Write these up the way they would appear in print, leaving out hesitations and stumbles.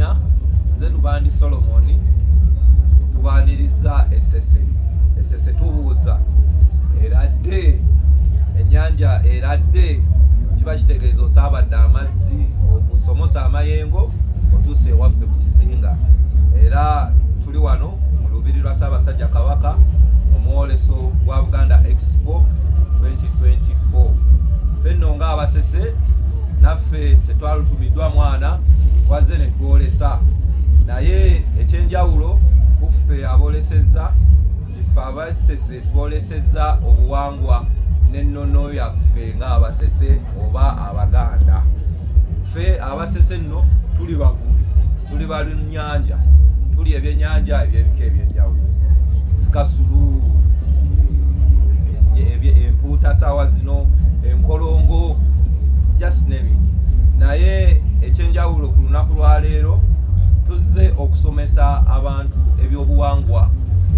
amannya nze Lubandi Solomon tubaniriza Essese tubuuza eradde ennyanja eradde kiba kitegeeza osaabadde amazzi okusomosa amayengo otuuse ewaffe ku kizinga era tuli wano mu lubiri lwa Ssaabasajja Kabaka mu mwoleso gwa Buganda Expo 2024 fenno nga Abasese naffe tetwalutumiddwa mwana wazze ne twolesa naye ekyenjawulo kuffe abolesezza ffe Abasese twolesezza obuwangwa n'ennono yaffe ng'Abasese oba Abaganda. Ffe Abasese nno tuli bavubi, tuli balunnyanja, tuli ebyennyanja eby'ebika eby'enjawulo, sikasulu, empuuta saawa zino, enkolongo, just name it. Naye ekyenjawulo ku lunaku lwa leero tuzze okusomesa abantu ebyobuwangwa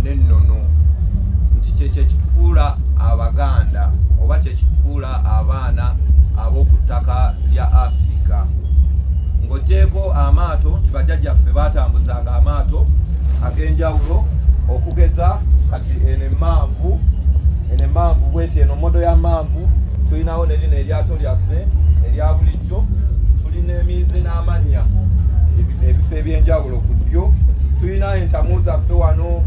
n'ennono nti kyekyo ekitufuula Abaganda oba kyekitufuula abaana ab'oku ttaka lya Africa. Ng'oggyeko amaato nti bajjajjaffe baatambuzanga amaato ag'enjawulo okugeza kati eno emmanvu bweti eno modo ya manvu tulinawo ne lino eryato lyaffe erya bulijjo tulina emiizi n'amannya ebifo eby'enjawulo ku ddyo tulina entamu zaffe wano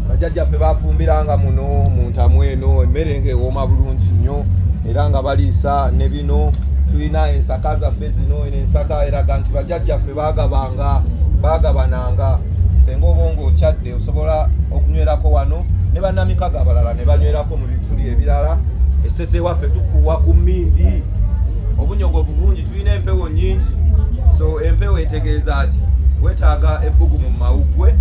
bajjajjaffe bafumbiranga muno mu ntamu eno emmere ng'ewooma bulungi nnyo era nga baliisa ne bino tulina ensaka zaffe zino eno ensaka eraga nti bajjajjaffe baagabananga senga oba ng'okyadde osobola okunywerako wano ne bannamikago abalala ne banywerako mu bituli ebirala. Essese waffe tufuuwa ku mmindi obunyogovu bungi tulina empewo nnyingi so empewo etegeeza ati weetaaga ebbugumu mu mawuggwe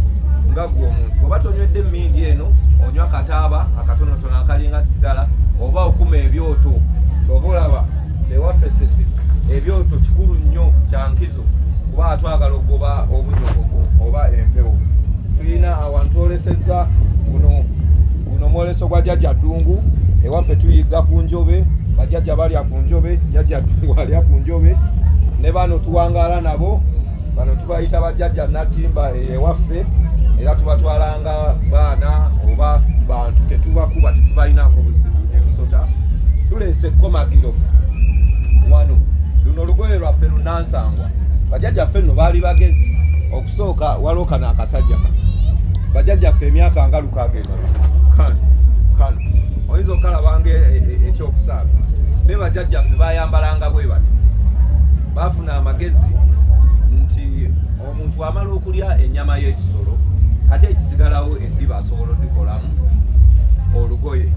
nga gwe omuntu oba tonywedde emmindi eno onywa kataaba akatonotono akalinga sigala oba okuma ebyoto oba olaba ewaffe Essese ebyoto kikulu nnyo kya nkizo kuba atwagala ogoba obunyogovu oba empewo. Tulina awantwolesezza guno mwoleso gwa Jjajja Ddungu ewaffe tuyigga ku njobe bajjajja balya ku njobe Jjajja Ddungu alya ku njobe ne bano tuwangaala nabo bano tubayita bajjajja Nattimba ewaffe era tubatwalanga baana oba bantu tetubakuba tetubalinako buzibu emisota tuleese ekkomagiro wano luno olugoye lwaffe lunansangwa bajjajjaffe nno baali bagezi okusooka walooka n'akasajja kano bajjajjaffe emyaka nga 6 kano oyinza okalabanga ekyokusaaga ne bajjajjaffe bayambalanga bwe bati baafuna amagezi nti omuntu amala okulya ennyama y'ekisolo ate ekisigalawo eddiba asobola oddikolamu olugoye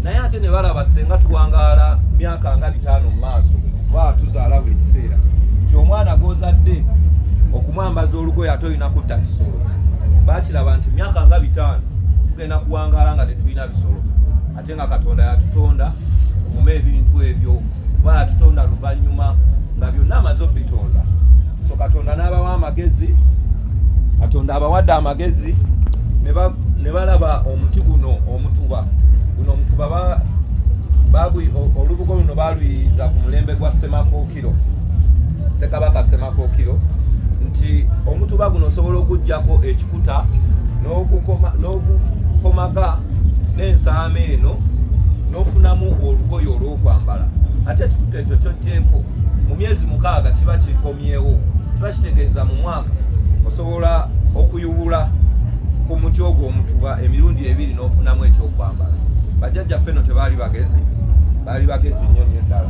naye ate ne balaba senga tuwangaala myaka nga 5 mu maaso baba tuzaala buli kiseera nti omwana gw'ozadde okumwambaza olugoye ate olina kutta kisolo baakiraba nti myaka nga 5 tugenda kuwangaala nga tetulina bisolo ate nga Katonda yatutonda mume ebintu ebyo kuba yatutonda luvannyuma nga byonna amaze obitonda so Katonda n'abawa amagezi Katonda abawadde amagezi ne balaba omuti guno omutuba olubugo luno baaluyiiza ku mulembe gwa Ssekabaka Ssemakookiro nti omutuba guno osobola okuggyako ekikuta n'ogukomaga n'ensaama eno n'ofunamu olugoye olw'okwambala ate ekikuta ekyo ky'oggyeko mu myezi 6 kiba kikomyewo kiba kitegeeza mu mwaka osobola okuyubula ku muti ogwo omutuba emirundi 2 n'ofunamu ekyokwambala. Bajjajjaffe nno tebaali bagezi nnyo ddala.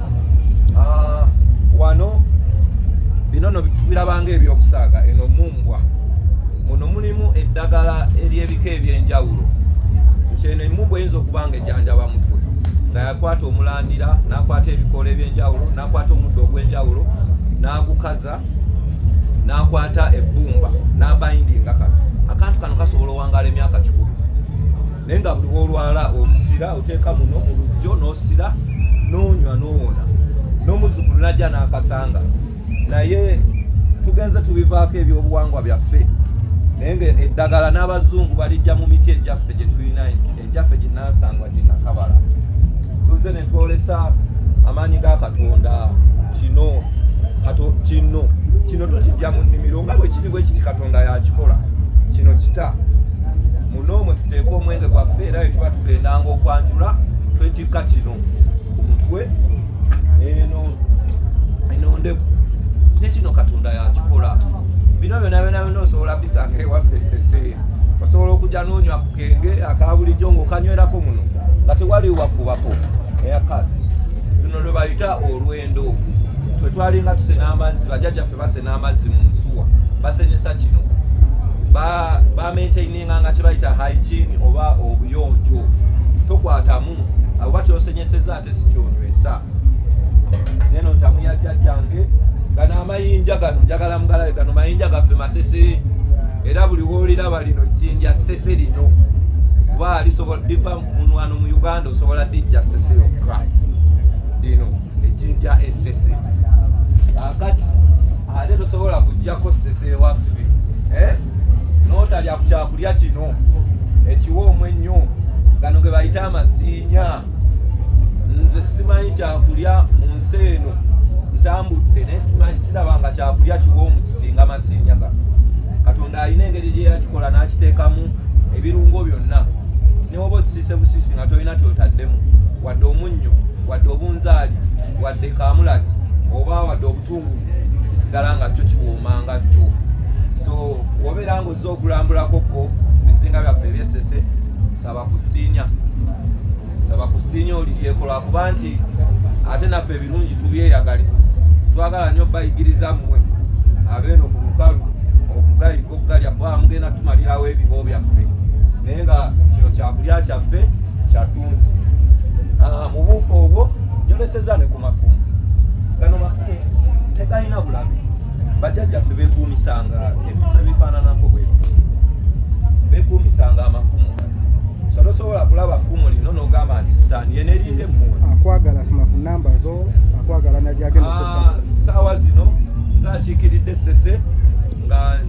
Wano bino no tubirabanga ebyokusaaga eno mumbwa muno mulimu eddagala ery'ebika eby'enjawulo nti eno emumbwa eyinza okuba nga ejjanjaba mutwe nga yakwata omulandira n'akwata ebikoola eby'enjawulo n'akwata omuddo ogw'enjawulo n'agukaza n'akwata ebbumba n'abayindinga akantu kano kasobola owangaala emyaka 100 naye nga buli olwala osira oteeka muno mu lujjo n'osira n'onywa n'owona n'omuzzukulu najja n'akasanga naye tugenze tubivaako ebyobuwangwa byaffe naye nga eddagala n'abazungu balijja mu miti ejjaffe gye tulina ejjaffe ginnansangwa ginnakabala tuzze ne twolesa amaanyi ga Katonda kino kino tukijja mu nnimiro nga bwe kiri bwe kiti Katonda yakikola. Kino kita muno mwe tuteeka omwenge gwaffe era tuba tugendanga okwanjula twetikka kino ku mutwe eno ndeku ne kino Katonda yakikola. Bino byonna osobola bisanga ewaffe Ssese. Osobola okujja n'onywa ku kenge aka bulijjo ng'okanywerako muno nga tewali wakubako eyakala. Luno lwe bayita olwendo. Twe twalinga tusena amazzi, bajjajjaffe basena amazzi mu nsuwa, basenyesa kino bamaintaininga nga kye bayita hygiene oba obuyonjo. Tokwatamu oba kyosenyeseza ate si kyonywesa. Neno ntamu ya jjajjange gano amayinja gano njagala mugalabe, gano mayinja gaffe Masese era buli wooliraba lino jjinja Ssese lino kuba lisobola liva wano mu Uganda osobola dijja Ssese yokka lino ejjinja Ssese. Akati ate tosobola kujjako Ssese waffe n'otalya ku kyakulya kino ekiwoomu ennyo. Gano ge bayita amasiinya. Nze simanyi kyakulya mu nsi eno, ntambudde naye simanyi, sirabanga kyakulya kiwoomu kisinga masiinya gano. Katonda alina engeri gye yakikola n'akiteekamu ebirungo byonna. Newoba okisiise busiisi nga tolina kyotaddemu, wadde omunnyo, wadde obunzaali, wadde kaamulali oba wadde obutungulu, kisigala nga kyo kiwoomanga kyo. So wobeera ng'ozze okulambulakoko bizinga byaffe eby'e Ssese, saba kusiinya oliryekola kuba nti ate naffe ebirungi tubyeyagaliza. Twagala nnyo bayigiriza mmwe abeeno ku lukalu okugayiga okugalya kuba mugenda tumalirawo ebibo byaffe naye nga kino kyakulya kyaffe kyatunzi. Mu buufu obwo njoleseza ne ku mafumu. Gano mafumu tegalina bulabe. Bajjajjaffe beekuumisanga ebintu ebifaananako bwe biti, beekuumisanga amafumu. So tosobola kulaba ffumu lino n'ogamba nti sitaani ye neerinde mmwe. Akwagala sima ku namba zo, akwagala najagenda kusaba. Saawa zino nzaakiikiridde Ssese nga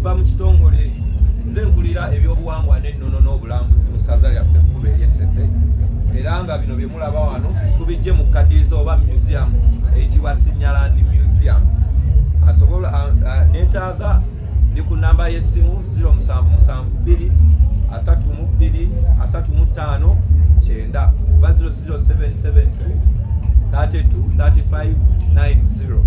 nva mu kitongole nze nkulira ebyobuwangwa n'ennono n'obulambuzi mu ssaza lyaffe ekkulu ery'e Ssese, era nga bino bye mulaba wano tubijje mu kadiizo oba museum eyitibwa Sinyaland Museum. Asobola neetaaga ndi ku namba y'essimu 0772 32 35 9 oba 00772 32 35 90.